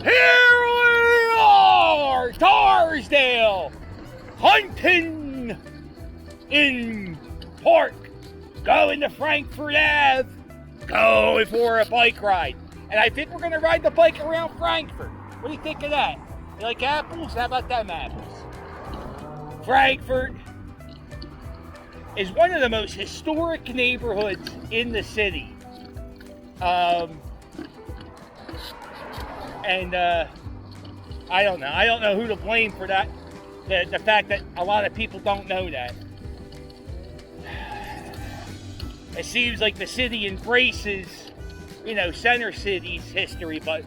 Here we are, Tarsdale, hunting in Park, going to Frankfurt Ave, going for a bike ride. And I think we're going to ride the bike around Frankfurt. What do you think of that? You like apples? How about them apples? Frankfurt is one of the most historic neighborhoods in the city. I don't know. I don't know who to blame for that. The fact that a lot of people don't know that. It seems like the city embraces, Center City's history, but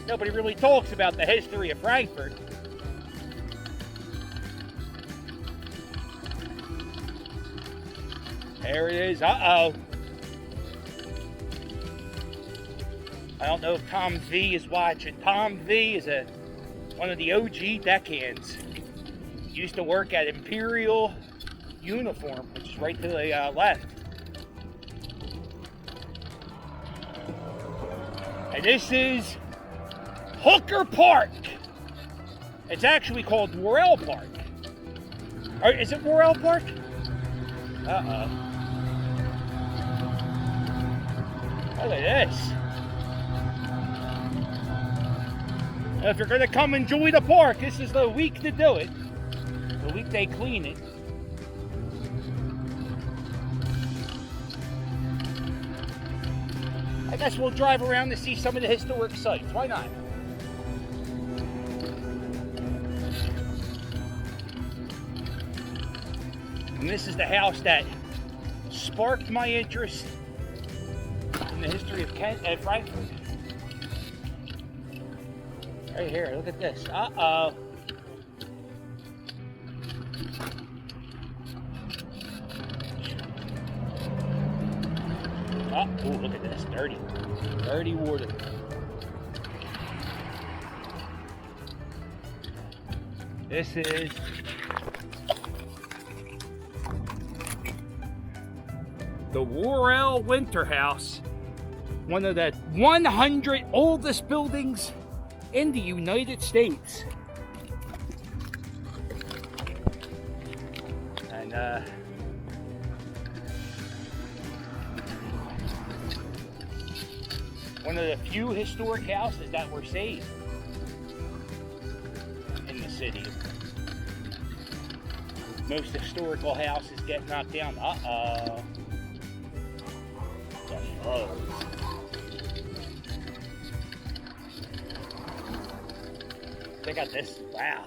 nobody really talks about the history of Frankfurt. There it is. Uh-oh. I don't know if Tom V is watching. Tom V is one of the OG deckhands. Used to work at Imperial Uniform, which is right to the left. And this is Hooker Park. It's actually called Warrell Park. Or is it Warrell Park? Uh-oh. Look at this. If you're going to come enjoy the park, this is the week to do it. The week they clean it. I guess we'll drive around to see some of the historic sites. Why not? And this is the house that sparked my interest in the history of Frankfurt. Right here, look at this. Uh-oh. Oh, look at this. Dirty. Dirty water. This is the Warrell Winter House, one of the 100 oldest buildings in the United States. And one of the few historic houses that were saved in the city. Most historical houses get knocked down. Uh-oh. Oh. Check out this. Wow.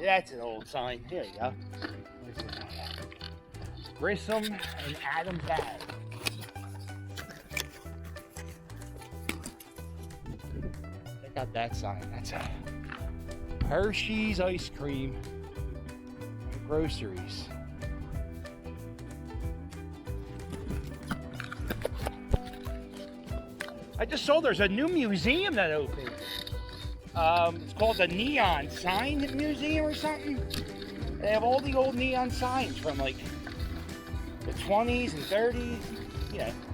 That's an old sign. There you go. Grissom and Adams Ave. Check out that sign. That's a Hershey's ice cream and groceries. I just saw there's a new museum that opened. It's called the Neon Sign Museum or something. They have all the old neon signs from like the 20s and 30s.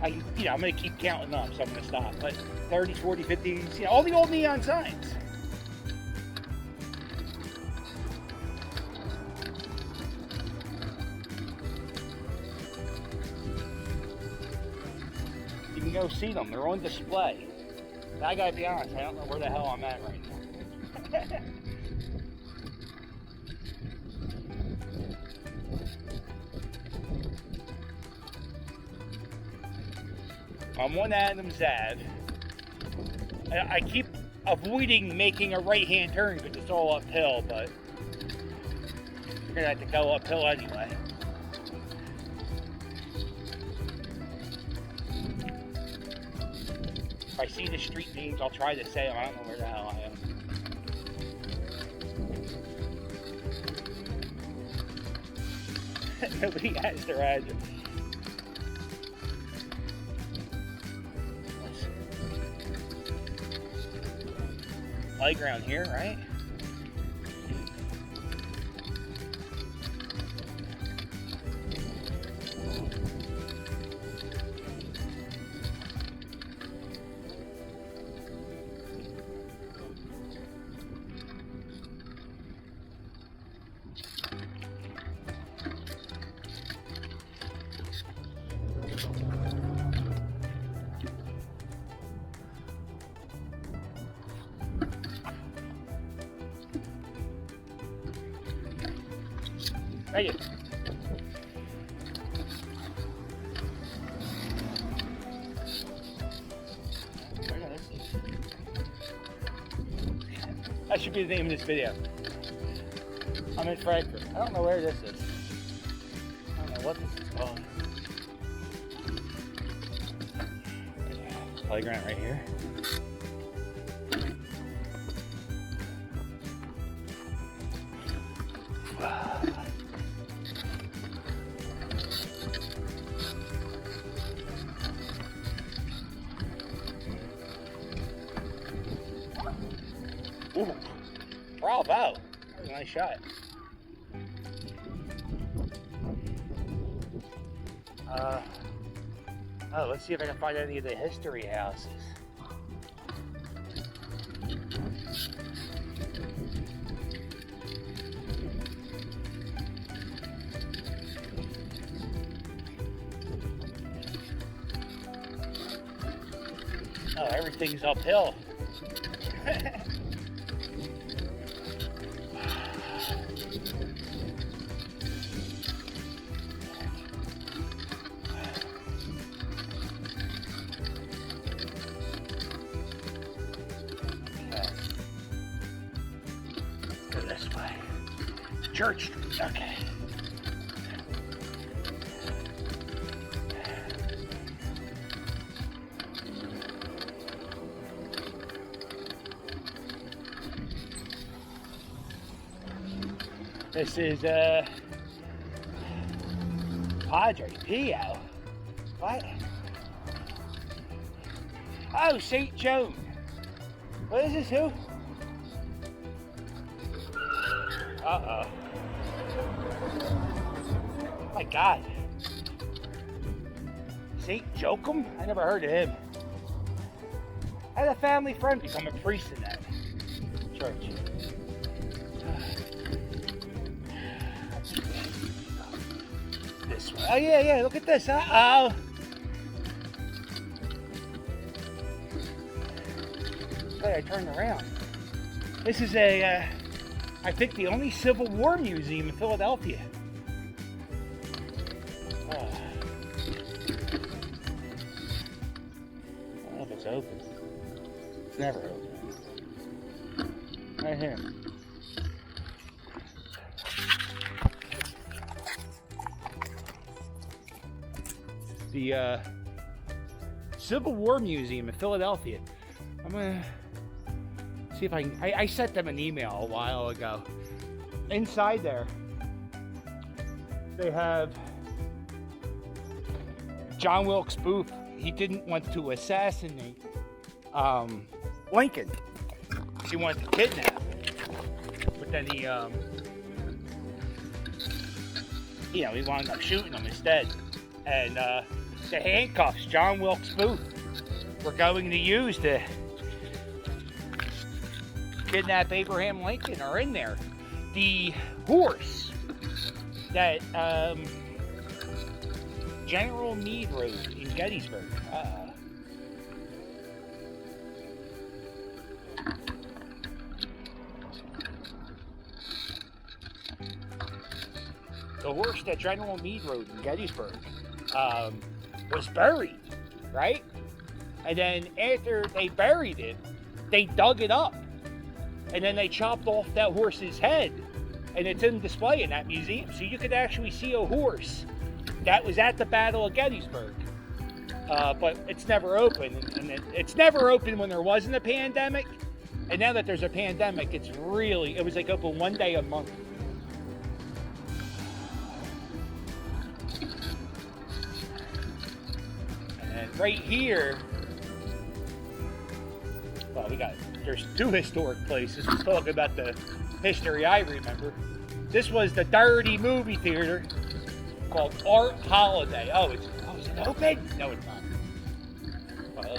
I'm gonna keep counting up, so I'm gonna stop. But 30s, 40s, 50s, all the old neon signs. You can go see them. They're on display. I gotta be honest, I don't know where the hell I'm at right now. I'm on Adams Ave. I keep avoiding making a right-hand turn because it's all uphill, but you're gonna have to go uphill anyway. If I see the street names, I'll try to say them. I don't know where the hell I am. Nobody has their address. Playground here, right? Thank you. That should be the name of this video. I'm in Frankfurt. I don't know where this is. I don't know what this is called. Playground right here. Ooh, bravo. That was a nice shot. Oh, let's see if I can find any of the history houses. Oh, everything's uphill. Go this way. Church Street, okay. This is Padre Pio. What? Oh, St. Joan. What is this? Who? Uh-oh. Oh my God. St. Joachim? I never heard of him. I had a family friend become a priest in that church. This way. Oh, yeah, look at this. Uh-oh. Hey, I turned around. This is I think the only Civil War museum in Philadelphia. I don't know if it's open. It's never open. Right here. The Civil War Museum in Philadelphia. I'm gonna see if I sent them an email a while ago. Inside there, they have John Wilkes Booth. He didn't want to assassinate Lincoln. He wanted to kidnap him. But then he wound up shooting him instead. And the handcuffs John Wilkes Booth were going to use to kidnap Abraham Lincoln are in there. The horse that General Meade rode in Gettysburg. The horse that General Meade rode in Gettysburg was buried, right? And then after they buried it, they dug it up. And then they chopped off that horse's head. And it's in display in that museum. So you could actually see a horse that was at the Battle of Gettysburg. But it's never open. And it's never open when there wasn't a pandemic. And now that there's a pandemic, it was like open one day a month. And right here, well, there's two historic places. Let's talk about the history I remember. This was the dirty movie theater called Art Holiday. Is it open? No, it's not. Well,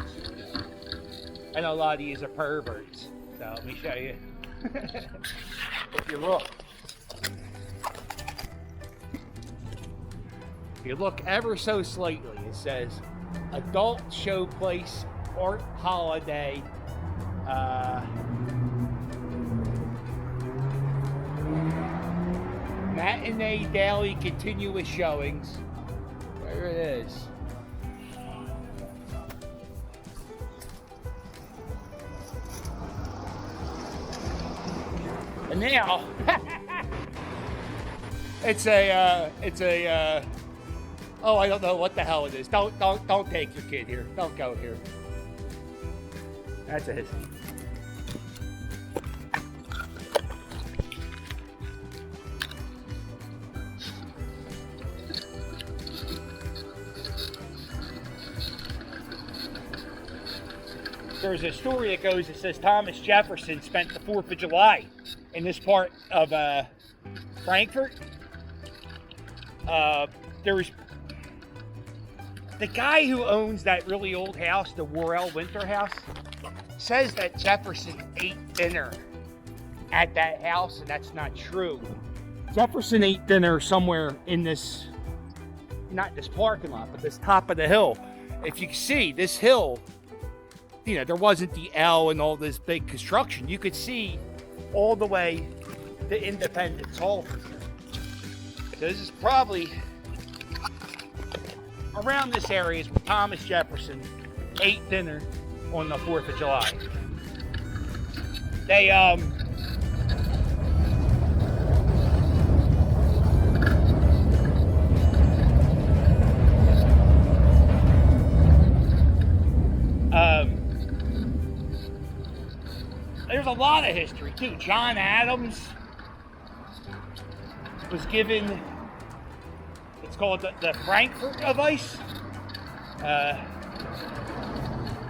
I know a lot of these are perverts, so let me show you. If you look ever so slightly, it says Adult Showplace Art Holiday. matinee daily continuous showings. There it is. And now, it's a, oh, I don't know what the hell it is. Don't take your kid here. Don't go here. That's a history. There's a story that goes that says Thomas Jefferson spent the 4th of July in this part of Frankfurt. There's the guy who owns that really old house, the Warrell winter house, says that Jefferson ate dinner at that house, and that's not true. Jefferson ate dinner somewhere in this, not this parking lot, but this top of the hill. If you can see this hill, you know, there wasn't the L and all this big construction. You could see all the way to Independence Hall from here. So this is probably around this area is where Thomas Jefferson ate dinner on the 4th of July. They there's a lot of history too. John Adams was given, it's called the Frankfurt Device,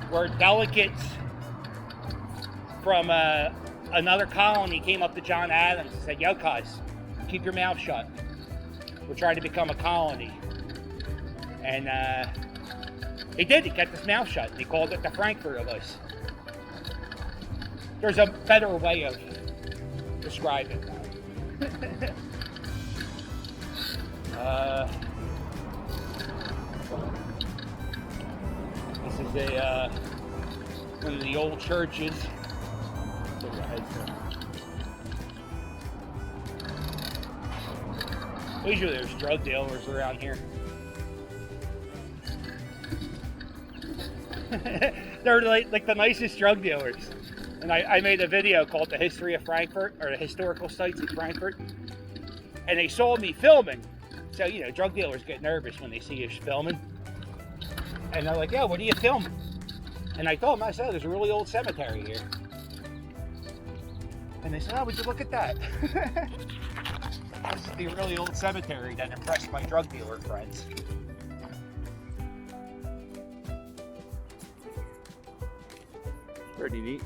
where delegates from another colony came up to John Adams and said, "Yo, cuz, keep your mouth shut. We're trying to become a colony." And he did. He kept his mouth shut. He called it the Frankfurt Device. There's a better way of describing it. This is one of the old churches. Usually there's drug dealers around here. They're like the nicest drug dealers. And I made a video called The History of Frankfurt, or the Historical Sites of Frankfurt. And they saw me filming. So, you know, drug dealers get nervous when they see you filming. And they're like, "Yo, what are you filming?" And I told them, I said, "There's a really old cemetery here." And they said, "Oh, would you look at that?" This is the really old cemetery that impressed my drug dealer friends. Pretty neat.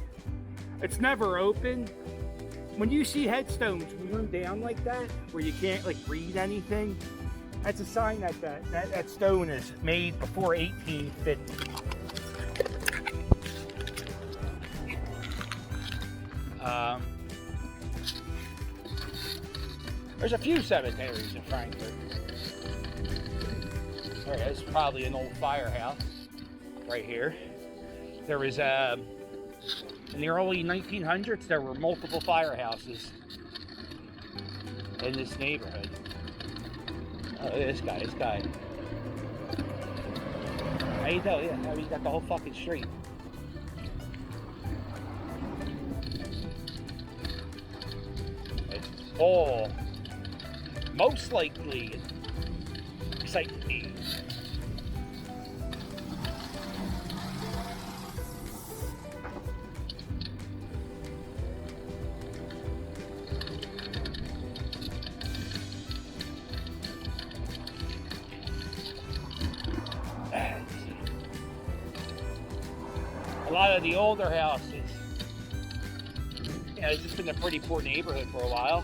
It's never open. When you see headstones worn down like that, where you can't like read anything, that's a sign that that stone is made before 1850. There's a few cemeteries in Frankfurt. There's probably an old firehouse right here. There was in the early 1900s, there were multiple firehouses in this neighborhood. Oh, look at this guy. How you doing? Yeah, he's got the whole fucking street. It's all most likely sightseeing. A lot of the older houses, you know, it's just been a pretty poor neighborhood for a while.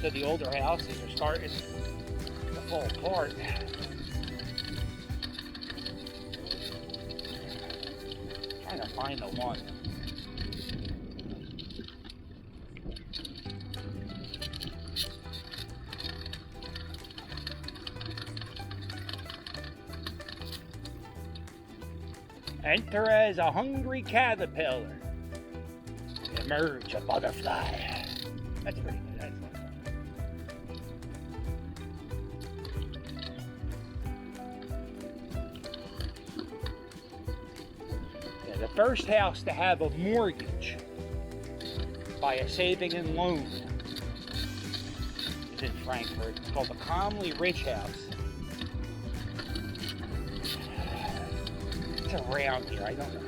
So the older houses are starting to fall apart. Trying to find the one. Enter as a hungry caterpillar. Emerge a butterfly. That's pretty good. first house to have a mortgage by a saving and loan is in Frankfurt. It's called the Commonly Rich House. It's around here, I don't know.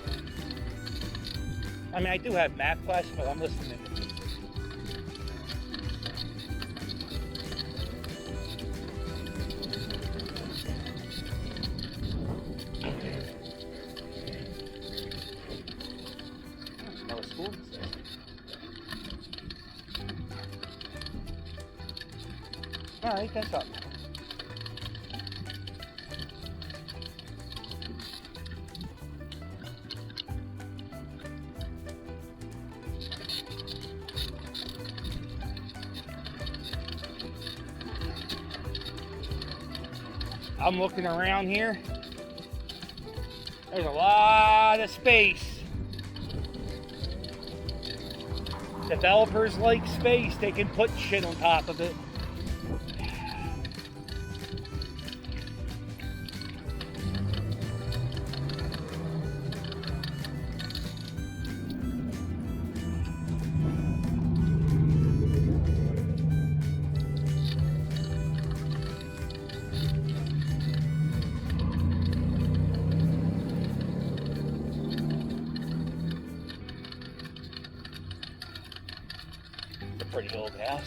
I mean, I do have math class, but I'm listening to music. Alright, that's up. I'm looking around here. There's a lot of space. Developers like space. They can put shit on top of it. Pretty old house.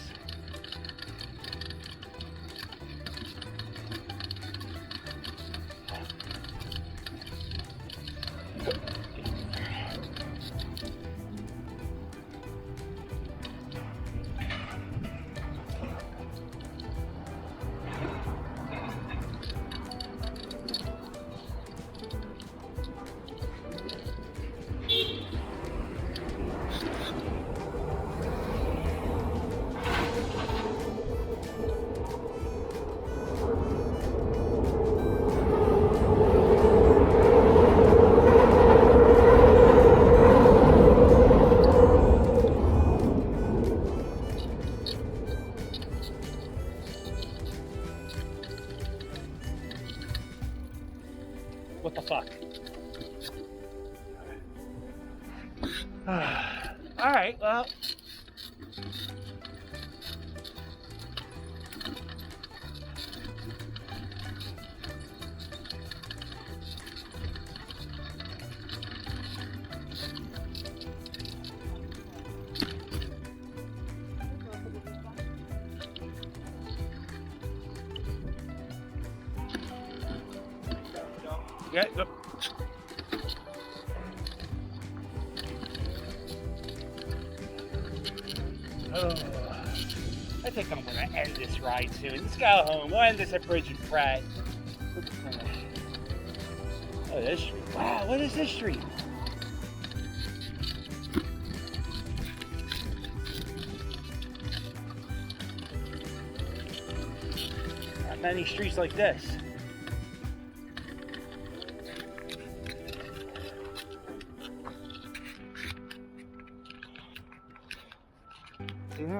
What the fuck? Alright, well. Yeah, look. I think I'm gonna end this ride soon. Let's go home. We'll end this at Bridge and Pratt. Oh, this street. Wow, what is this street? Not many streets like this.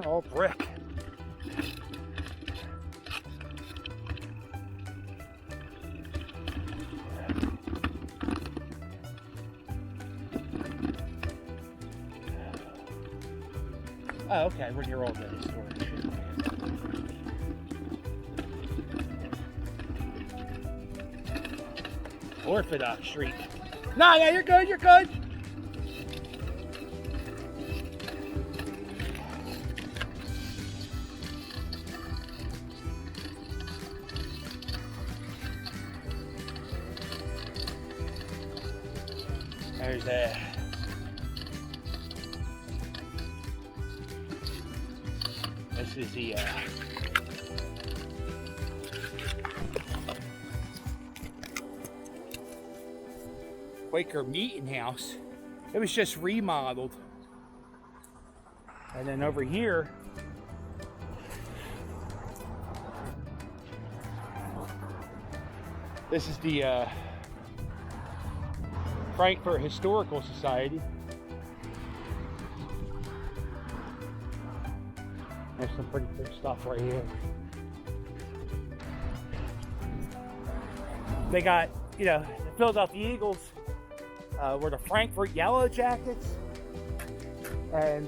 All brick. Oh, okay, we're here all day. Orthodox Street. No, you're good, you're good. There's a this is the Quaker Meeting House. It was just remodeled. And then over here, this is the Frankfurt Historical Society. There's some pretty cool stuff right here. They got, you know, the Philadelphia Eagles were the Frankfurt Yellow Jackets, and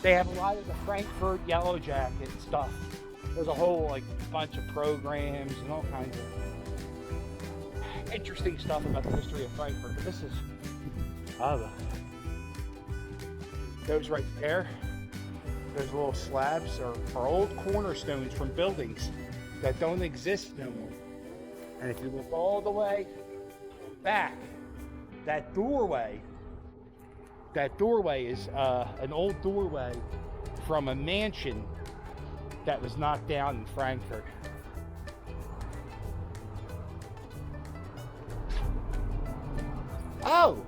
they have a lot of the Frankfurt Yellow Jacket stuff. There's a whole like bunch of programs and all kinds of interesting stuff about the history of Frankfurt. But this is those right there. Those little slabs are old cornerstones from buildings that don't exist no more. And if you look all the way back, that doorway is an old doorway from a mansion that was knocked down in Frankfurt. Oh!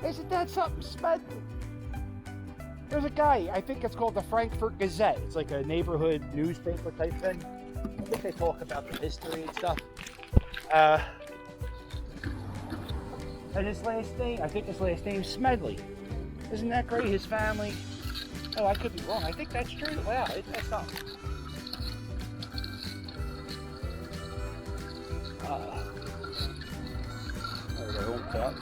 Isn't that something special? There's a guy, I think it's called the Frankfurt Gazette. It's like a neighborhood newspaper type thing. I think they talk about the history and stuff. And his last name, I think his last name's Smedley. Isn't that great? His family. Oh, I could be wrong. I think that's true. Wow, that's something. There we go, hooked up.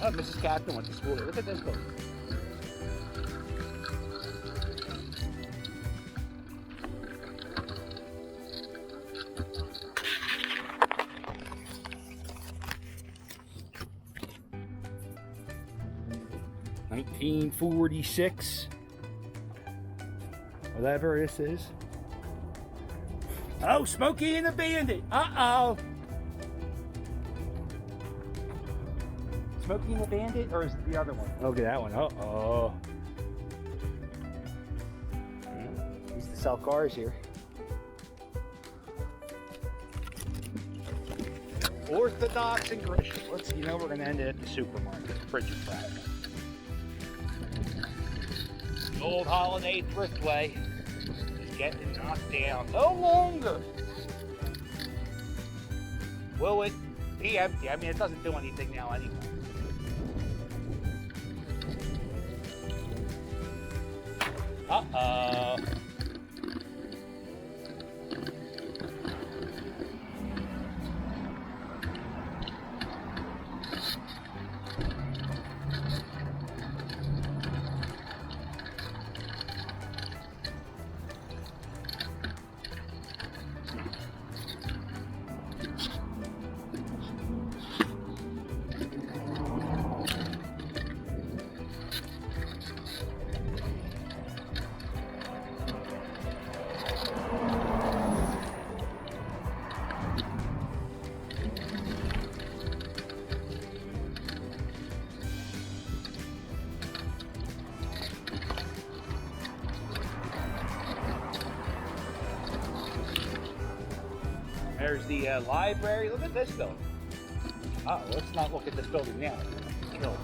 Oh, Mrs. Captain went to school there. Look at this book. $1946, whatever this is. Oh, Smokey and the Bandit. Uh-oh. Smokey and the Bandit, or is it the other one? Look at that one. Uh-oh. Used to sell cars here. Orthodox and Christian. You know we're going to end it at the supermarket. Pritchard Pratt. The old holiday Thriftway is getting knocked down. No longer will it be empty. I mean, it doesn't do anything now anyway. Uh-oh. There's the library. Look at this building. Let's not look at this building now. It's killed.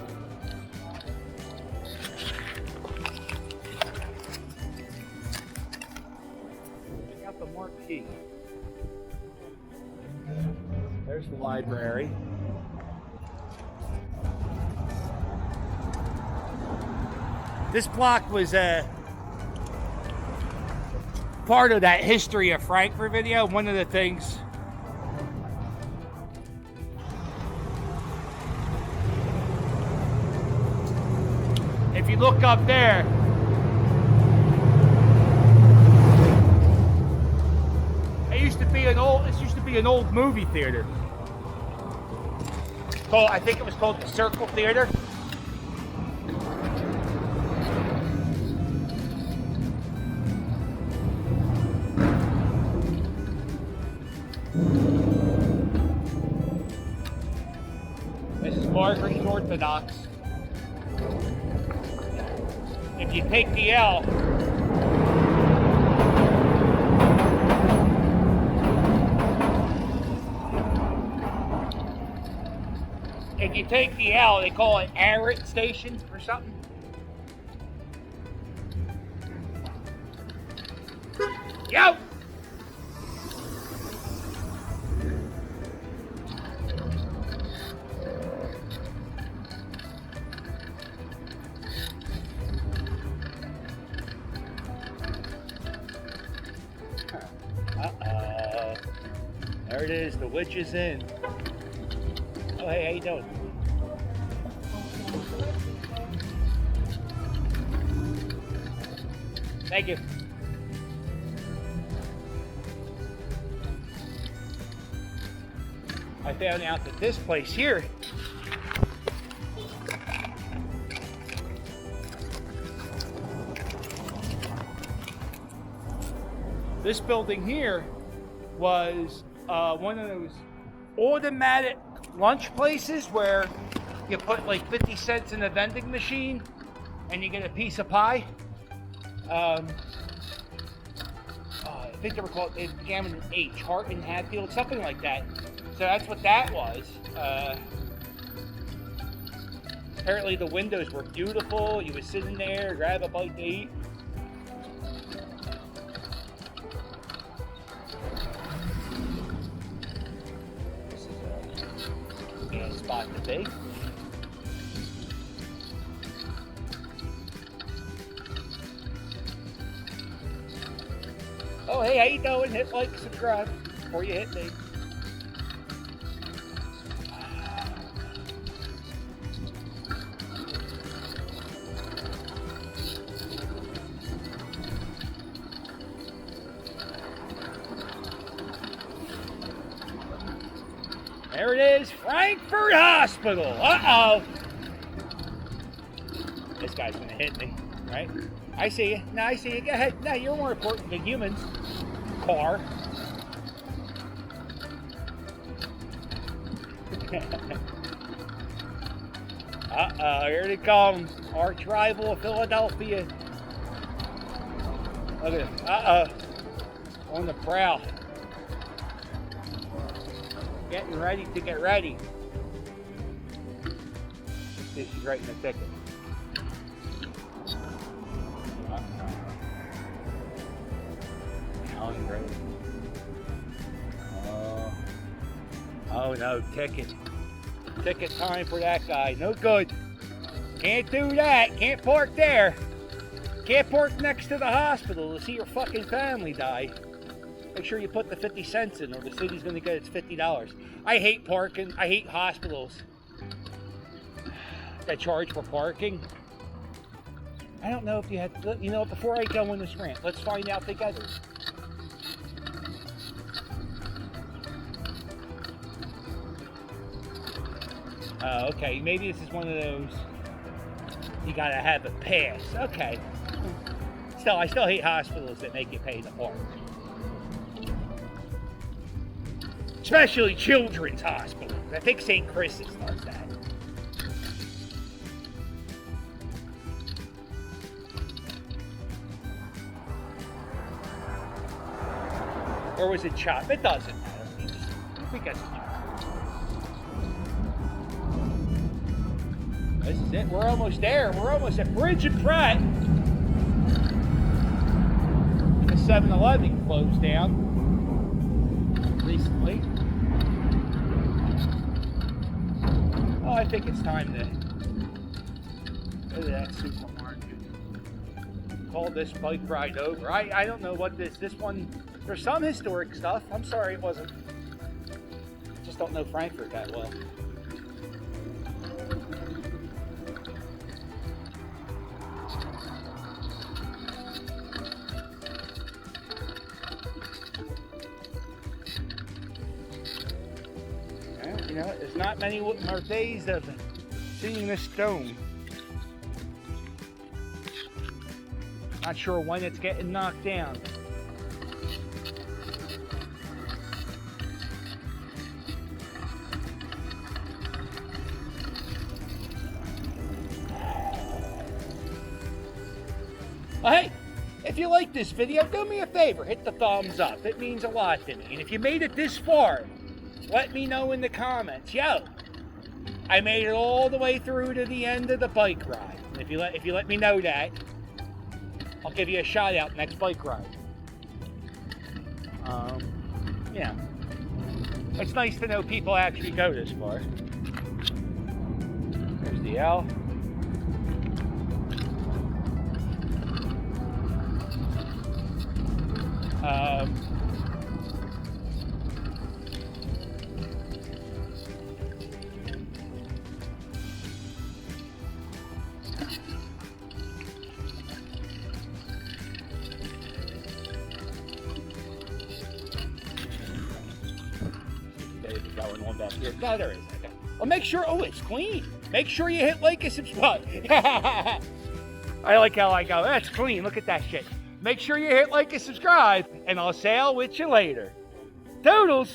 Check out the marquee. There's the library. This block was part of that history of Frankfurt video. One of the things if you look up there, this used to be an old movie theater. I think it was called the Circle Theater. This is Margaret's Orthodox. If you take the L, they call it Arrett Station or something. Yo! There it is, the witch is in. Oh, hey, how you doing? Thank you. I found out that this place here this building here was one of those automatic lunch places where you put like 50 cents in a vending machine and you get a piece of pie. I think they were called, it began with an H, Hart and Hatfield, something like that. So that's what that was. Apparently the windows were beautiful. You would sit in there, grab a bite to eat. This is a good spot to be. Oh, hey, how you doing? Hit like, subscribe before you hit me. There it is, Frankfurt Hospital. Uh-oh. This guy's gonna hit me, right? I see you. No, I see you. Go ahead. No, you're more important than humans. Car. Uh-oh, here it comes. Arch rival of Philadelphia. Look at it. Uh-oh. On the prowl. Getting ready to get ready. This is right in the thicket. Oh no, ticket. Ticket time for that guy. No good. Can't do that. Can't park there. Can't park next to the hospital to see your fucking family die. Make sure you put the 50 cents in or the city's gonna get its $50. I hate parking. I hate hospitals that charge for parking. I don't know if you had, you know, before I go on this rant, let's find out together. Okay, maybe this is one of those, you gotta have a pass. Okay. Still, I still hate hospitals that make you pay to park. Especially children's hospitals. I think St. Chris's does that. Or was it Chop? It doesn't matter. Because this is it. We're almost there. We're almost at Bridge and Pratt. The 7-Eleven closed down recently. Oh, I think it's time to go to that supermarket. Call this bike ride over. I don't know what this one. There's some historic stuff. I'm sorry it wasn't. I just don't know Frankfurt that well. You know, there's not many more days of seeing this stone. Not sure when it's getting knocked down. Well, hey, if you like this video, do me a favor, hit the thumbs up. It means a lot to me. And if you made it this far, let me know in the comments. Yo, I made it all the way through to the end of the bike ride. And if you let me know that, I'll give you a shout out next bike ride. Yeah. It's nice to know people actually go this far. There's the L. anything going on back here. No, there isn't. Well, make sure, oh, it's clean. Make sure you hit like and subscribe. I like how I go, that's clean, look at that shit. Make sure you hit like and subscribe, and I'll sail with you later. Toodles!